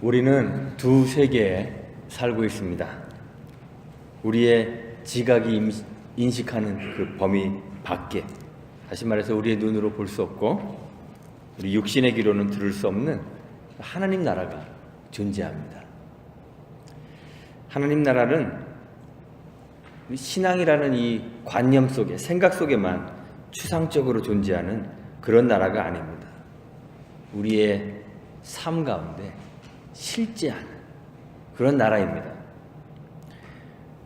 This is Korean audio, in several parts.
우리는 두 세계에 살고 있습니다. 우리의 지각이 인식하는 그 범위 밖에, 다시 말해서 우리의 눈으로 볼 수 없고 우리 육신의 귀로는 들을 수 없는 하나님 나라가 존재합니다. 하나님 나라는 신앙이라는 이 관념 속에, 생각 속에만 추상적으로 존재하는 그런 나라가 아닙니다. 우리의 삶 가운데 실제하는 그런 나라입니다.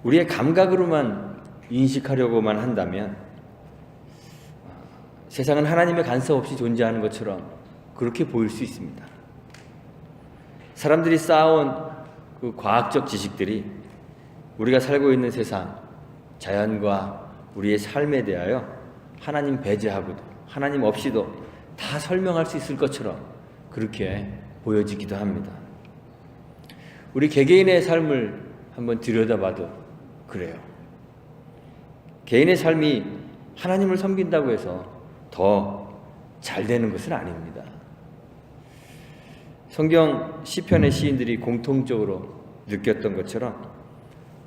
우리의 감각으로만 인식하려고만 한다면 세상은 하나님의 간섭 없이 존재하는 것처럼 그렇게 보일 수 있습니다. 사람들이 쌓아온 그 과학적 지식들이 우리가 살고 있는 세상, 자연과 우리의 삶에 대하여 하나님 배제하고도 하나님 없이도 다 설명할 수 있을 것처럼 그렇게 보여지기도 합니다. 우리 개개인의 삶을 한번 들여다봐도 그래요. 개인의 삶이 하나님을 섬긴다고 해서 더 잘 되는 것은 아닙니다. 성경 시편의 시인들이 공통적으로 느꼈던 것처럼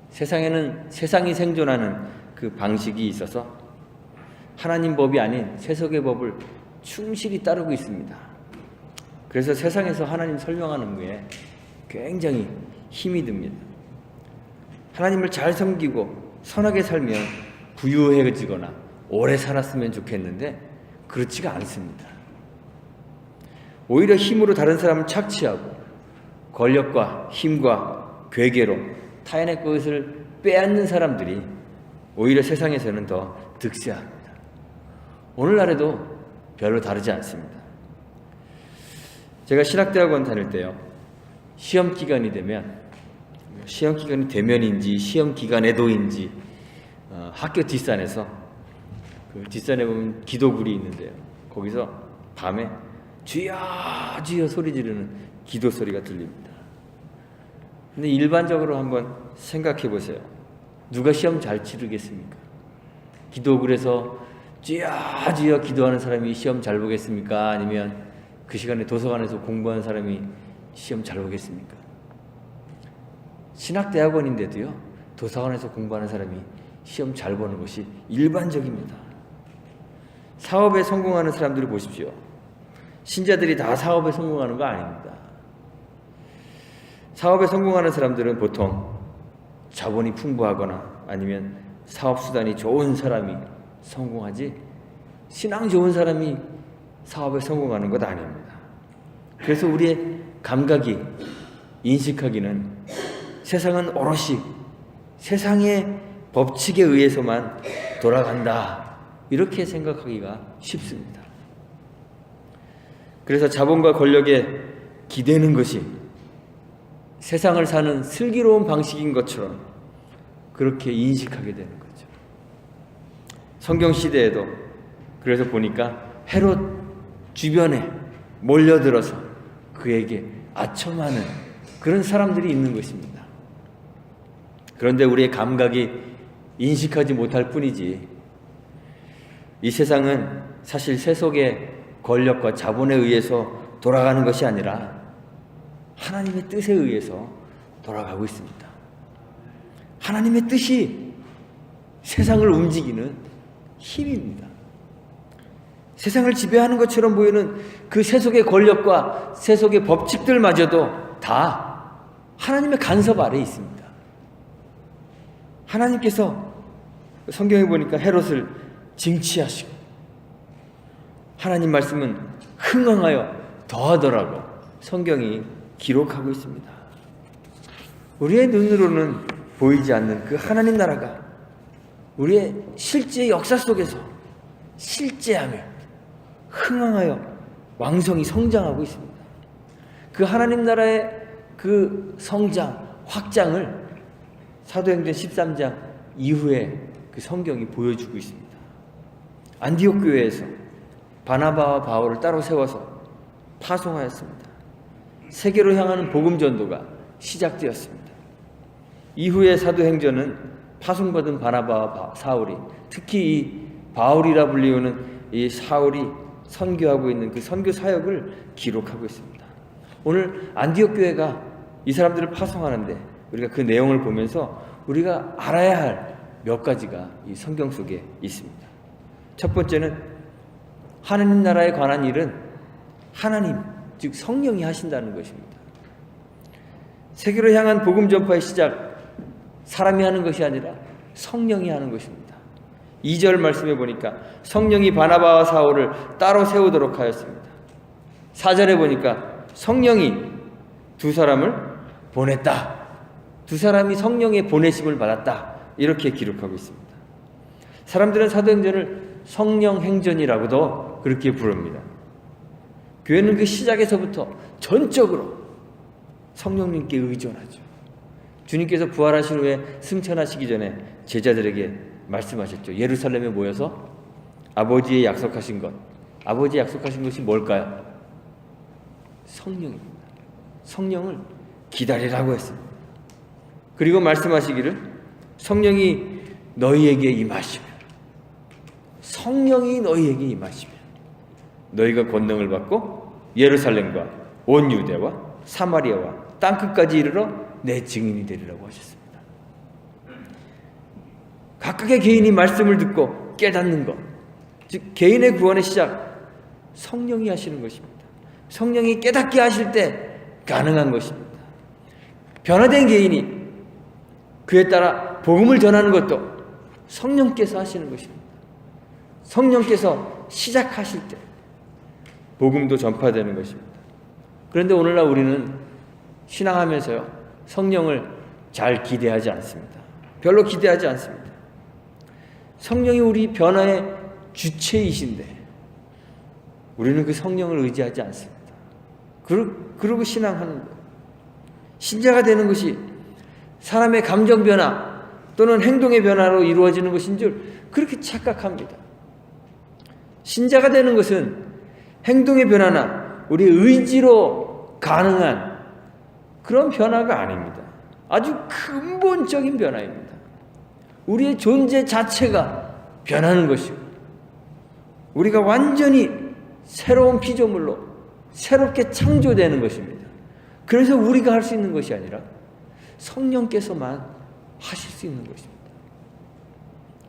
세상에는 세상이 생존하는 그 방식이 있어서 하나님 법이 아닌 세속의 법을 충실히 따르고 있습니다. 그래서 세상에서 하나님 설명하는 거에 굉장히 힘이 듭니다. 하나님을 잘 섬기고 선하게 살면 부유해지거나 오래 살았으면 좋겠는데 그렇지가 않습니다. 오히려 힘으로 다른 사람을 착취하고 권력과 힘과 괴계로 타인의 것을 빼앗는 사람들이 오히려 세상에서는 더 득세합니다. 오늘날에도 별로 다르지 않습니다. 제가 신학대학원 다닐 때요, 시험 기간이 되면인지 시험 기간에도인지 학교 뒷산에서 그 뒷산에 보면 기도굴이 있는데요, 거기서 밤에 주여 주여 소리 지르는 기도 소리가 들립니다. 근데 일반적으로 한번 생각해 보세요. 누가 시험 잘 치르겠습니까? 기도굴에서 주여 주여 기도하는 사람이 시험 잘 보겠습니까? 아니면 그 시간에 도서관에서 공부하는 사람이 시험 잘 보겠습니까? 신학대학원인데도요, 도서관에서 공부하는 사람이 시험 잘 보는 것이 일반적입니다. 사업에 성공하는 사람들을 보십시오. 신자들이 다 사업에 성공하는 거 아닙니다. 사업에 성공하는 사람들은 보통 자본이 풍부하거나 아니면 사업수단이 좋은 사람이 성공하지, 신앙 좋은 사람이 사업에 성공하는 것 아닙니다. 그래서 우리의 감각이 인식하기는 세상은 오롯이 세상의 법칙에 의해서만 돌아간다, 이렇게 생각하기가 쉽습니다. 그래서 자본과 권력에 기대는 것이 세상을 사는 슬기로운 방식인 것처럼 그렇게 인식하게 되는 거죠. 성경 시대에도 그래서 보니까 헤롯 주변에 몰려들어서 그에게 아첨하는 그런 사람들이 있는 것입니다. 그런데 우리의 감각이 인식하지 못할 뿐이지, 이 세상은 사실 세속의 권력과 자본에 의해서 돌아가는 것이 아니라 하나님의 뜻에 의해서 돌아가고 있습니다. 하나님의 뜻이 세상을 움직이는 힘입니다. 세상을 지배하는 것처럼 보이는 그 세속의 권력과 세속의 법칙들마저도 다 하나님의 간섭 아래에 있습니다. 하나님께서 성경에 보니까 헤롯을 징치하시고 하나님 말씀은 흥황하여 더하더라고 성경이 기록하고 있습니다. 우리의 눈으로는 보이지 않는 그 하나님 나라가 우리의 실제 역사 속에서 실제하며 흥황하여 왕성히 성장하고 있습니다. 그 하나님 나라의 그 성장, 확장을 사도행전 13장 이후에 그 성경이 보여주고 있습니다. 안디옥 교회에서 바나바와 바울을 따로 세워서 파송하였습니다. 세계로 향하는 복음 전도가 시작되었습니다. 이후의 사도행전은 파송받은 바나바와 사울이, 특히 이 바울이라 불리우는 이 사울이 선교하고 있는 그 선교 사역을 기록하고 있습니다. 오늘 안디옥 교회가 이 사람들을 파송하는데 우리가 그 내용을 보면서 우리가 알아야 할 몇 가지가 이 성경 속에 있습니다. 첫 번째는 하나님 나라에 관한 일은 하나님, 즉 성령이 하신다는 것입니다. 세계로 향한 복음 전파의 시작, 사람이 하는 것이 아니라 성령이 하는 것입니다. 2절 말씀해 보니까 성령이 바나바와 사울을 따로 세우도록 하였습니다. 4절에 보니까 성령이 두 사람을 보냈다. 두 사람이 성령의 보내심을 받았다. 이렇게 기록하고 있습니다. 사람들은 사도행전을 성령행전이라고도 그렇게 부릅니다. 교회는 그 시작에서부터 전적으로 성령님께 의존하죠. 주님께서 부활하신 후에 승천하시기 전에 제자들에게 말씀하셨죠. 예루살렘에 모여서 아버지의 약속하신 것, 아버지의 약속하신 것이 뭘까요? 성령입니다. 성령을 기다리라고 했습니다. 그리고 말씀하시기를 성령이 너희에게 임하시면, 성령이 너희에게 임하시면 너희가 권능을 받고 예루살렘과 온 유대와 사마리아와 땅끝까지 이르러 내 증인이 되리라고 하셨습니다. 각각의 개인이 말씀을 듣고 깨닫는 것, 즉 개인의 구원의 시작, 성령이 하시는 것입니다. 성령이 깨닫게 하실 때 가능한 것입니다. 변화된 개인이 그에 따라 복음을 전하는 것도 성령께서 하시는 것입니다. 성령께서 시작하실 때 복음도 전파되는 것입니다. 그런데 오늘날 우리는 신앙하면서요, 성령을 잘 기대하지 않습니다. 별로 기대하지 않습니다. 성령이 우리 변화의 주체이신데 우리는 그 성령을 의지하지 않습니다. 그러고 신앙하는 거예요. 신자가 되는 것이 사람의 감정 변화 또는 행동의 변화로 이루어지는 것인 줄 그렇게 착각합니다. 신자가 되는 것은 행동의 변화나 우리 의지로 가능한 그런 변화가 아닙니다. 아주 근본적인 변화입니다. 우리의 존재 자체가 변하는 것이고 우리가 완전히 새로운 피조물로 새롭게 창조되는 것입니다. 그래서 우리가 할 수 있는 것이 아니라 성령께서만 하실 수 있는 것입니다.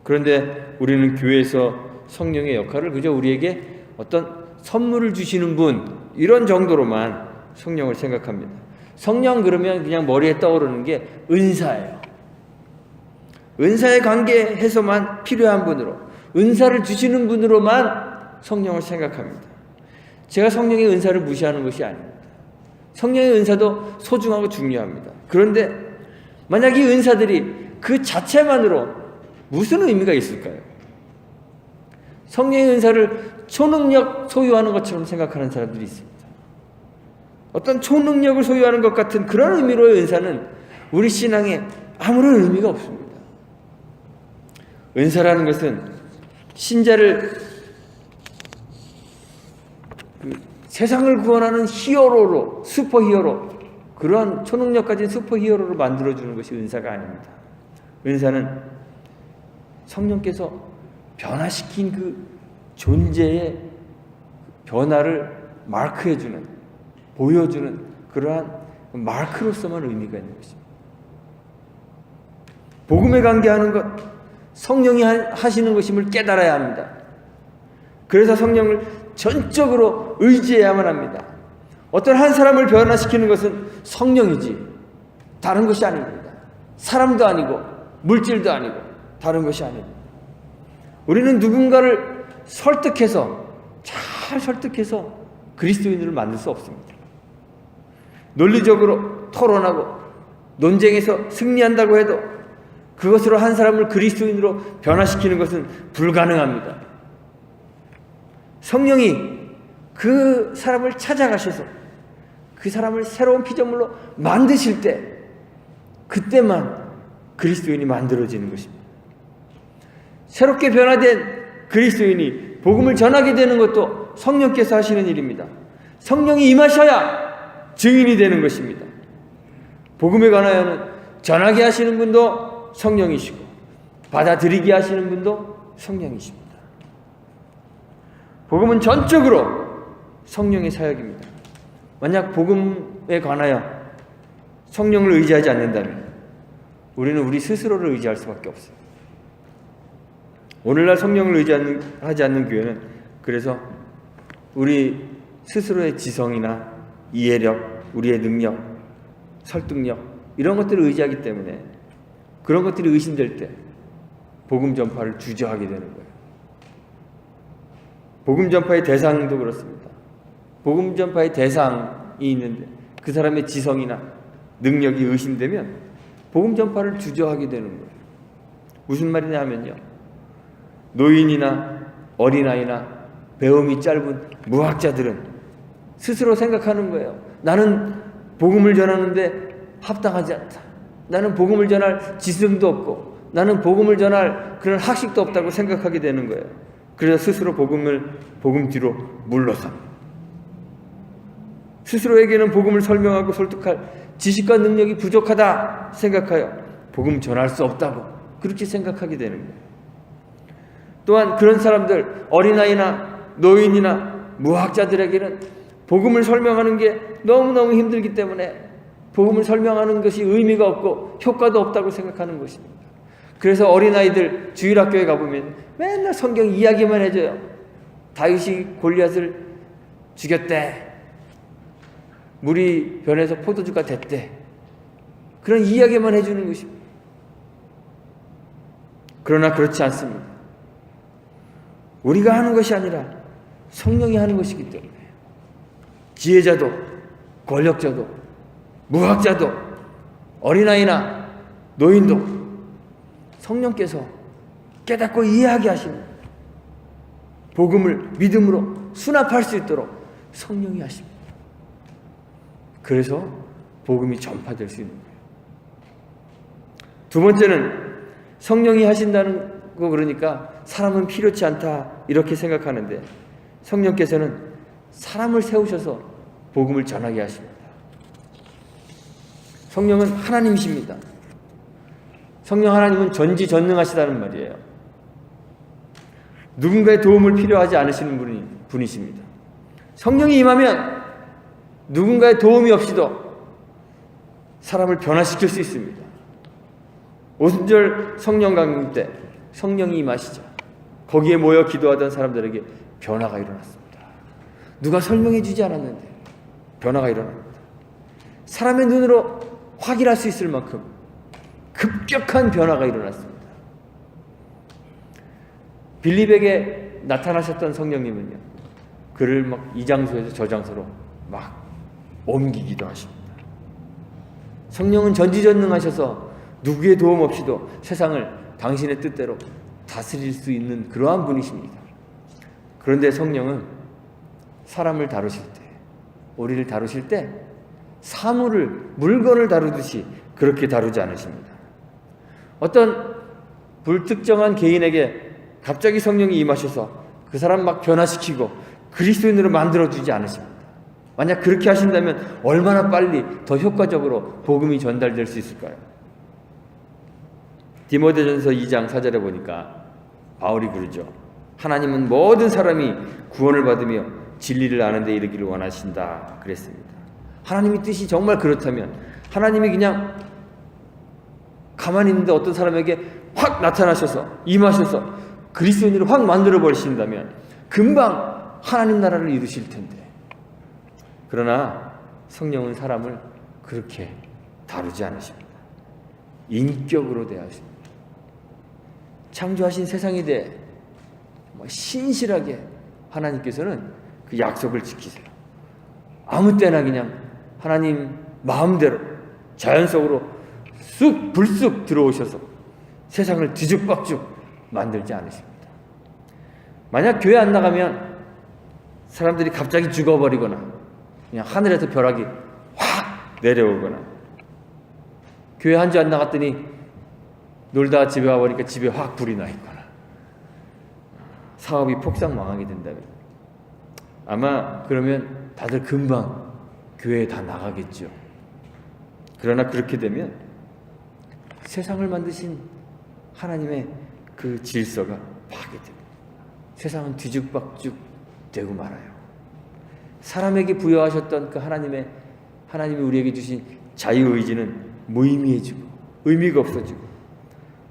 그런데 우리는 교회에서 성령의 역할을 그저 우리에게 어떤 선물을 주시는 분 이런 정도로만 성령을 생각합니다. 성령 그러면 그냥 머리에 떠오르는 게 은사예요. 은사에 관계해서만 필요한 분으로, 은사를 주시는 분으로만 성령을 생각합니다. 제가 성령의 은사를 무시하는 것이 아닙니다. 성령의 은사도 소중하고 중요합니다. 그런데 만약 이 은사들이 그 자체만으로 무슨 의미가 있을까요? 성령의 은사를 초능력 소유하는 것처럼 생각하는 사람들이 있습니다. 어떤 초능력을 소유하는 것 같은 그런 의미로의 은사는 우리 신앙에 아무런 의미가 없습니다. 은사라는 것은 신자를 세상을 구원하는 히어로로, 슈퍼히어로, 그러한 초능력 가진 슈퍼히어로로 만들어주는 것이 은사가 아닙니다. 은사는 성령께서 변화시킨 그 존재의 변화를 마크해주는, 보여주는 그러한 마크로서만 의미가 있는 것입니다. 복음에 관계하는 것, 성령이 하시는 것임을 깨달아야 합니다. 그래서 성령을 전적으로 의지해야만 합니다. 어떤 한 사람을 변화시키는 것은 성령이지 다른 것이 아닙니다. 사람도 아니고 물질도 아니고 다른 것이 아닙니다. 우리는 누군가를 잘 설득해서 그리스도인으로 만들 수 없습니다. 논리적으로 토론하고 논쟁에서 승리한다고 해도 그것으로 한 사람을 그리스도인으로 변화시키는 것은 불가능합니다. 성령이 그 사람을 찾아가셔서 그 사람을 새로운 피조물로 만드실 때 그때만 그리스도인이 만들어지는 것입니다. 새롭게 변화된 그리스도인이 복음을 전하게 되는 것도 성령께서 하시는 일입니다. 성령이 임하셔야 증인이 되는 것입니다. 복음에 관하여는 전하게 하시는 분도 성령이시고 받아들이게 하시는 분도 성령이십니다. 복음은 전적으로 성령의 사역입니다. 만약 복음에 관하여 성령을 의지하지 않는다면 우리는 우리 스스로를 의지할 수밖에 없어요. 오늘날 성령을 의지하지 않는 교회는 그래서 우리 스스로의 지성이나 이해력, 우리의 능력, 설득력 이런 것들을 의지하기 때문에 그런 것들이 의심될 때 복음 전파를 주저하게 되는 거예요. 복음 전파의 대상도 그렇습니다. 복음 전파의 대상이 있는데 그 사람의 지성이나 능력이 의심되면 복음 전파를 주저하게 되는 거예요. 무슨 말이냐 하면요, 노인이나 어린아이나 배움이 짧은 무학자들은 스스로 생각하는 거예요. 나는 복음을 전하는데 합당하지 않다. 나는 복음을 전할 지성도 없고 나는 복음을 전할 그런 학식도 없다고 생각하게 되는 거예요. 그래서 스스로 복음 뒤로 물러섭니다. 스스로에게는 복음을 설명하고 설득할 지식과 능력이 부족하다 생각하여 복음 전할 수 없다고 그렇게 생각하게 되는 거예요. 또한 그런 사람들, 어린아이나 노인이나 무학자들에게는 복음을 설명하는 게 너무너무 힘들기 때문에 복음을 설명하는 것이 의미가 없고 효과도 없다고 생각하는 것입니다. 그래서 어린아이들 주일학교에 가보면 맨날 성경 이야기만 해줘요. 다윗이 골리앗을 죽였대. 물이 변해서 포도주가 됐대. 그런 이야기만 해주는 것입니다. 그러나 그렇지 않습니다. 우리가 하는 것이 아니라 성령이 하는 것이기 때문에 지혜자도 권력자도 무학자도 어린아이나 노인도 성령께서 깨닫고 이해하게 하십니다. 복음을 믿음으로 수납할 수 있도록 성령이 하십니다. 그래서 복음이 전파될 수 있는 거예요. 두 번째는 성령이 하신다는 거 그러니까 사람은 필요치 않다 이렇게 생각하는데 성령께서는 사람을 세우셔서 복음을 전하게 하십니다. 성령은 하나님이십니다. 성령 하나님은 전지전능하시다는 말이에요. 누군가의 도움을 필요하지 않으시는 분이십니다. 성령이 임하면 누군가의 도움이 없이도 사람을 변화시킬 수 있습니다. 오순절 성령 강림 때 성령이 임하시자 거기에 모여 기도하던 사람들에게 변화가 일어났습니다. 누가 설명해 주지 않았는데 변화가 일어납니다. 사람의 눈으로 확인할 수 있을 만큼 급격한 변화가 일어났습니다. 빌립에게 나타나셨던 성령님은요, 그를 막 이 장소에서 저 장소로 막 옮기기도 하십니다. 성령은 전지전능하셔서 누구의 도움 없이도 세상을 당신의 뜻대로 다스릴 수 있는 그러한 분이십니다. 그런데 성령은 사람을 다루실 때, 우리를 다루실 때 사물을, 물건을 다루듯이 그렇게 다루지 않으십니다. 어떤 불특정한 개인에게 갑자기 성령이 임하셔서 그 사람 막 변화시키고 그리스도인으로 만들어주지 않으십니다. 만약 그렇게 하신다면 얼마나 빨리 더 효과적으로 복음이 전달될 수 있을까요? 디모데전서 2장 4절에 보니까 바울이 그러죠. 하나님은 모든 사람이 구원을 받으며 진리를 아는 데 이르기를 원하신다 그랬습니다. 하나님의 뜻이 정말 그렇다면 하나님이 그냥 가만히 있는데 어떤 사람에게 확 나타나셔서 임하셔서 그리스도인으로 확 만들어 버리신다면 금방 하나님 나라를 이루실 텐데, 그러나 성령은 사람을 그렇게 다루지 않으십니다. 인격으로 대하십니다. 창조하신 세상에 대해 신실하게 하나님께서는 그 약속을 지키세요. 아무 때나 그냥 하나님 마음대로 자연 속으로 쑥 불쑥 들어오셔서 세상을 뒤죽박죽 만들지 않으십니다. 만약 교회 안 나가면 사람들이 갑자기 죽어버리거나 그냥 하늘에서 벼락이 확 내려오거나, 교회 한 주 안 나갔더니 놀다가 집에 와보니까 집에 확 불이 나 있거나, 사업이 폭삭 망하게 된다면 아마 그러면 다들 금방 교회에 다 나가겠죠. 그러나 그렇게 되면 세상을 만드신 하나님의 그 질서가 파괴됩니다. 세상은 뒤죽박죽 되고 말아요. 사람에게 부여하셨던 그 하나님이 우리에게 주신 자유의지는 무의미해지고 의미가 없어지고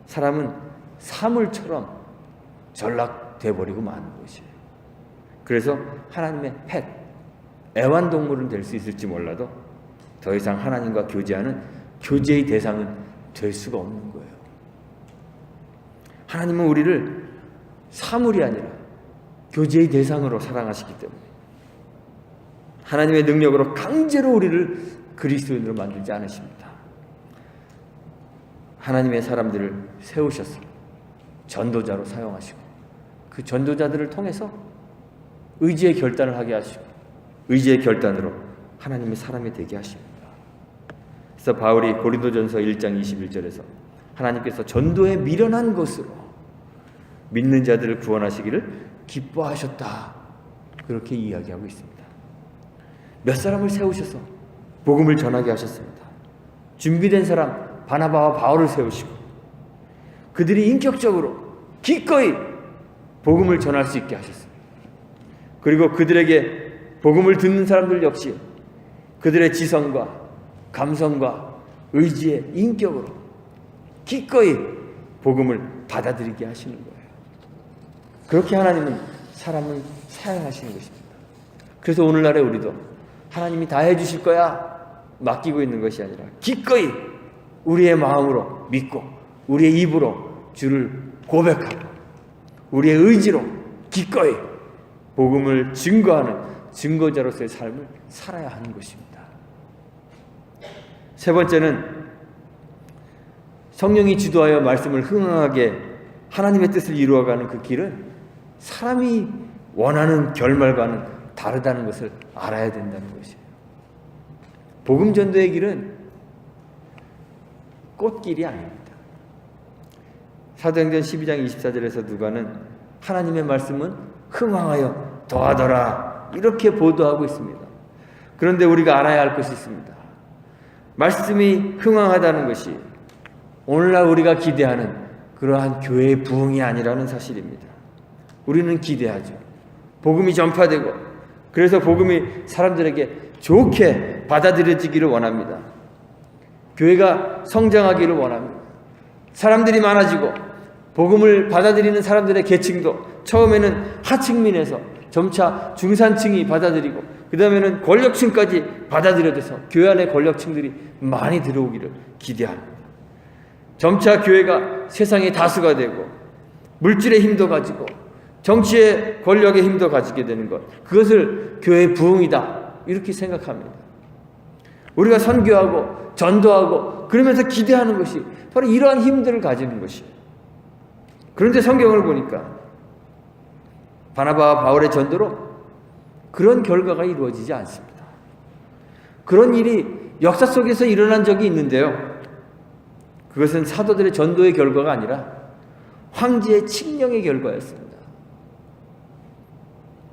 사람은 사물처럼 전락돼 버리고 마는 것이에요. 그래서 하나님의 펫, 애완동물은 될 수 있을지 몰라도 더 이상 하나님과 교제하는 교제의 대상은 될 수가 없는 거예요. 하나님은 우리를 사물이 아니라 교제의 대상으로 사랑하시기 때문에 하나님의 능력으로 강제로 우리를 그리스도인으로 만들지 않으십니다. 하나님의 사람들을 세우셔서 전도자로 사용하시고 그 전도자들을 통해서 의지의 결단을 하게 하시고 의지의 결단으로 하나님의 사람이 되게 하십니다. 그래서 바울이 고린도전서 1장 21절에서 하나님께서 전도에 미련한 것으로 믿는 자들을 구원하시기를 기뻐하셨다, 그렇게 이야기하고 있습니다. 몇 사람을 세우셔서 복음을 전하게 하셨습니다. 준비된 사람 바나바와 바울을 세우시고 그들이 인격적으로 기꺼이 복음을 전할 수 있게 하셨습니다. 그리고 그들에게 복음을 듣는 사람들 역시 그들의 지성과 감성과 의지의 인격으로 기꺼이 복음을 받아들이게 하시는 거예요. 그렇게 하나님은 사람을 사용하시는 것입니다. 그래서 오늘날에 우리도 하나님이 다 해주실 거야 맡기고 있는 것이 아니라 기꺼이 우리의 마음으로 믿고 우리의 입으로 주를 고백하고 우리의 의지로 기꺼이 복음을 증거하는 증거자로서의 삶을 살아야 하는 것입니다. 세 번째는 성령이 지도하여 말씀을 흥황하게 하나님의 뜻을 이루어가는 그 길은 사람이 원하는 결말과는 다르다는 것을 알아야 된다는 것이에요. 복음 전도의 길은 꽃길이 아닙니다. 사도행전 12장 24절에서 누가는 하나님의 말씀은 흥황하여 더하더라 이렇게 보도하고 있습니다. 그런데 우리가 알아야 할 것이 있습니다. 말씀이 흥황하다는 것이 오늘날 우리가 기대하는 그러한 교회의 부흥이 아니라는 사실입니다. 우리는 기대하죠. 복음이 전파되고 그래서 복음이 사람들에게 좋게 받아들여지기를 원합니다. 교회가 성장하기를 원합니다. 사람들이 많아지고 복음을 받아들이는 사람들의 계층도 처음에는 하층민에서 점차 중산층이 받아들이고 그 다음에는 권력층까지 받아들여져서 교회 안에 권력층들이 많이 들어오기를 기대합니다. 점차 교회가 세상의 다수가 되고 물질의 힘도 가지고 정치의 권력의 힘도 가지게 되는 것, 그것을 교회의 부흥이다 이렇게 생각합니다. 우리가 선교하고 전도하고 그러면서 기대하는 것이 바로 이러한 힘들을 가지는 것이에요. 그런데 성경을 보니까 바나바와 바울의 전도로 그런 결과가 이루어지지 않습니다. 그런 일이 역사 속에서 일어난 적이 있는데요. 그것은 사도들의 전도의 결과가 아니라 황제의 칙령의 결과였습니다.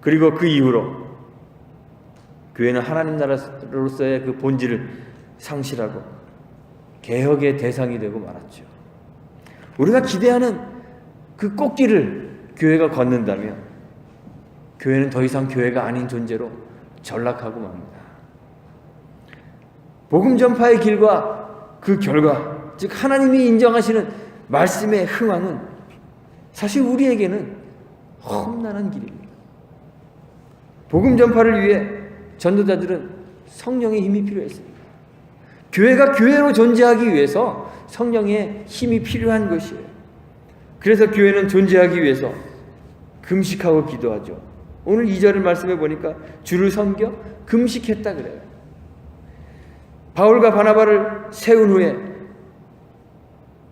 그리고 그 이후로 교회는 하나님 나라로서의 그 본질을 상실하고 개혁의 대상이 되고 말았죠. 우리가 기대하는 그 꽃길을 교회가 걷는다면 교회는 더 이상 교회가 아닌 존재로 전락하고 맙니다. 복음 전파의 길과 그 결과, 즉 하나님이 인정하시는 말씀의 흥황은 사실 우리에게는 험난한 길입니다. 복음 전파를 위해 전도자들은 성령의 힘이 필요했습니다. 교회가 교회로 존재하기 위해서 성령의 힘이 필요한 것이에요. 그래서 교회는 존재하기 위해서 금식하고 기도하죠. 오늘 2절을 말씀해 보니까 주를 섬겨 금식했다 그래요. 바울과 바나바를 세운 후에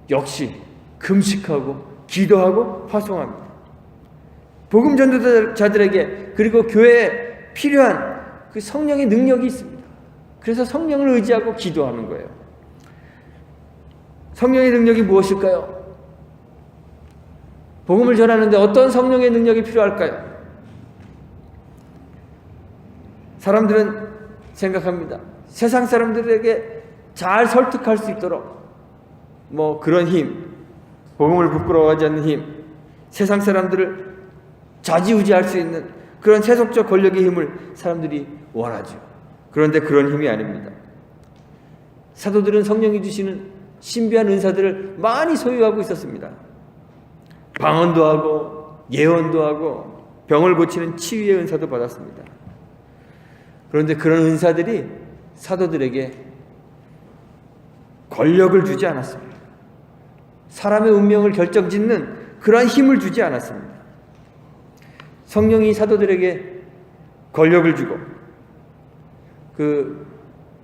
역시 금식하고 기도하고 파송합니다. 복음 전도자들에게 그리고 교회에 필요한 그 성령의 능력이 있습니다. 그래서 성령을 의지하고 기도하는 거예요. 성령의 능력이 무엇일까요? 복음을 전하는데 어떤 성령의 능력이 필요할까요? 사람들은 생각합니다. 세상 사람들에게 잘 설득할 수 있도록 그런 힘, 복음을 부끄러워하지 않는 힘, 세상 사람들을 좌지우지할 수 있는 그런 세속적 권력의 힘을 사람들이 원하죠. 그런데 그런 힘이 아닙니다. 사도들은 성령이 주시는 신비한 은사들을 많이 소유하고 있었습니다. 방언도 하고 예언도 하고 병을 고치는 치유의 은사도 받았습니다. 그런데 그런 은사들이 사도들에게 권력을 주지 않았습니다. 사람의 운명을 결정짓는 그러한 힘을 주지 않았습니다. 성령이 사도들에게 권력을 주고 그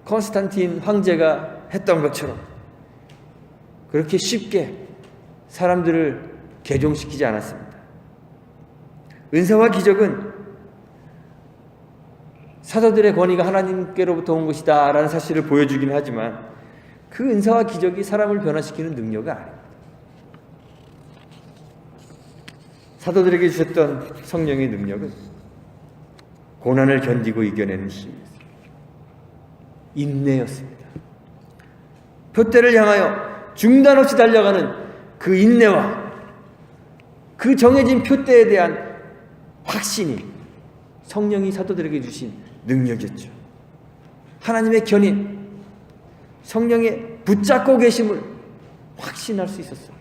콘스탄틴 황제가 했던 것처럼 그렇게 쉽게 사람들을 개종시키지 않았습니다. 은사와 기적은 사도들의 권위가 하나님께로부터 온 것이다 라는 사실을 보여주긴 하지만 그 은사와 기적이 사람을 변화시키는 능력은 아닙니다. 사도들에게 주셨던 성령의 능력은 고난을 견디고 이겨내는 힘이었습니다. 인내였습니다. 표대를 향하여 중단 없이 달려가는 그 인내와 그 정해진 표대에 대한 확신이 성령이 사도들에게 주신 능력이었죠. 하나님의 견인, 성령의 붙잡고 계심을 확신할 수 있었어요.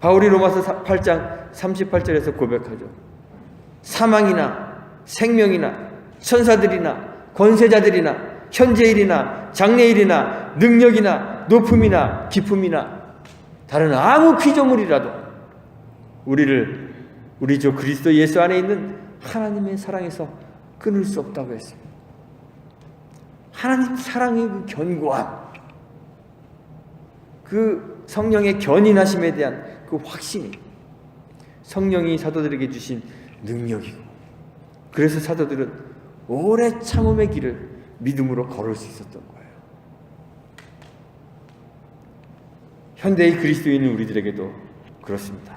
바울이 로마서 8장 38절에서 고백하죠. 사망이나 생명이나 천사들이나 권세자들이나 현재일이나 장래일이나 능력이나 높음이나 깊음이나 다른 아무 피조물이라도 우리 주 그리스도 예수 안에 있는 하나님의 사랑에서 끊을 수 없다고 했어요. 하나님 사랑의 그 견고함, 그 성령의 견인하심에 대한 그 확신이 성령이 사도들에게 주신 능력이고, 그래서 사도들은 오래 참음의 길을 믿음으로 걸을 수 있었던 거예요. 현대의 그리스도인인 우리들에게도 그렇습니다.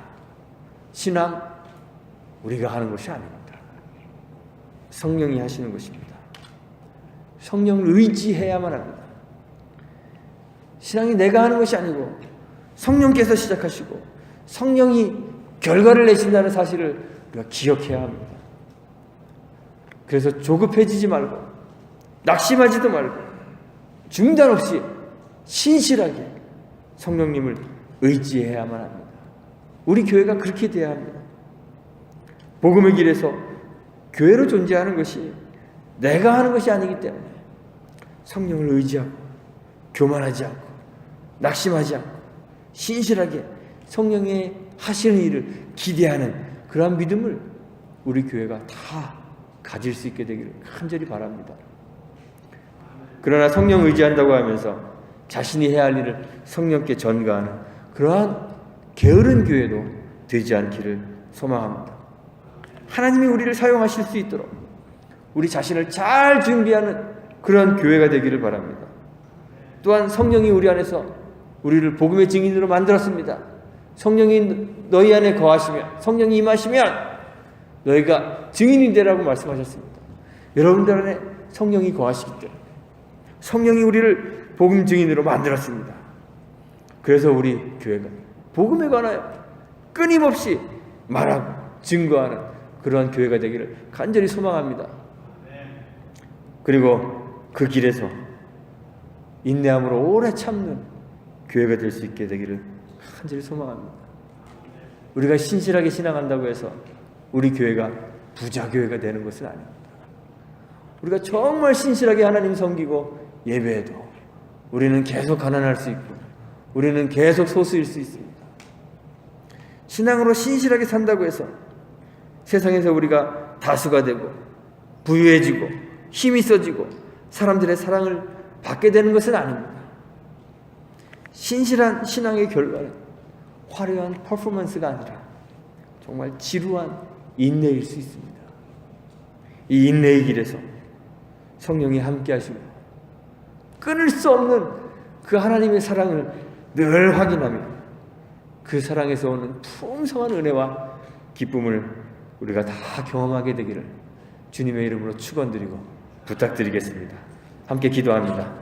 신앙 우리가 하는 것이 아닙니다. 성령이 하시는 것입니다. 성령을 의지해야만 합니다. 신앙이 내가 하는 것이 아니고 성령께서 시작하시고 성령이 결과를 내신다는 사실을 우리가 기억해야 합니다. 그래서 조급해지지 말고 낙심하지도 말고 중단 없이 신실하게 성령님을 의지해야만 합니다. 우리 교회가 그렇게 돼야 합니다. 복음의 길에서 교회로 존재하는 것이 내가 하는 것이 아니기 때문에 성령을 의지하고 교만하지 않고 낙심하지 않고 신실하게 성령의 하시는 일을 기대하는 그러한 믿음을 우리 교회가 다 가질 수 있게 되기를 간절히 바랍니다. 그러나 성령 의지한다고 하면서 자신이 해야 할 일을 성령께 전가하는 그러한 게으른 교회도 되지 않기를 소망합니다. 하나님이 우리를 사용하실 수 있도록 우리 자신을 잘 준비하는 그런 교회가 되기를 바랍니다. 또한 성령이 우리 안에서 우리를 복음의 증인으로 만들었습니다. 성령이 너희 안에 거하시면, 성령이 임하시면 너희가 증인이 되라고 말씀하셨습니다. 여러분들 안에 성령이 거하시기 때문에 성령이 우리를 복음 증인으로 만들었습니다. 그래서 우리 교회가 복음에 관하여 끊임없이 말하고 증거하는 그러한 교회가 되기를 간절히 소망합니다. 그리고 그 길에서 인내함으로 오래 참는 교회가 될 수 있게 되기를 간절히 소망합니다. 우리가 신실하게 신앙한다고 해서 우리 교회가 부자 교회가 되는 것은 아닙니다. 우리가 정말 신실하게 하나님 섬기고 예배해도 우리는 계속 가난할 수 있고 우리는 계속 소수일 수 있습니다. 신앙으로 신실하게 산다고 해서 세상에서 우리가 다수가 되고 부유해지고 힘이 써지고 사람들의 사랑을 받게 되는 것은 아닙니다. 신실한 신앙의 결과는 화려한 퍼포먼스가 아니라 정말 지루한 인내일 수 있습니다. 이 인내의 길에서 성령이 함께 하시고 끊을 수 없는 그 하나님의 사랑을 늘 확인하며 그 사랑에서 오는 풍성한 은혜와 기쁨을 우리가 다 경험하게 되기를 주님의 이름으로 축원드리고 부탁드리겠습니다. 함께 기도합니다.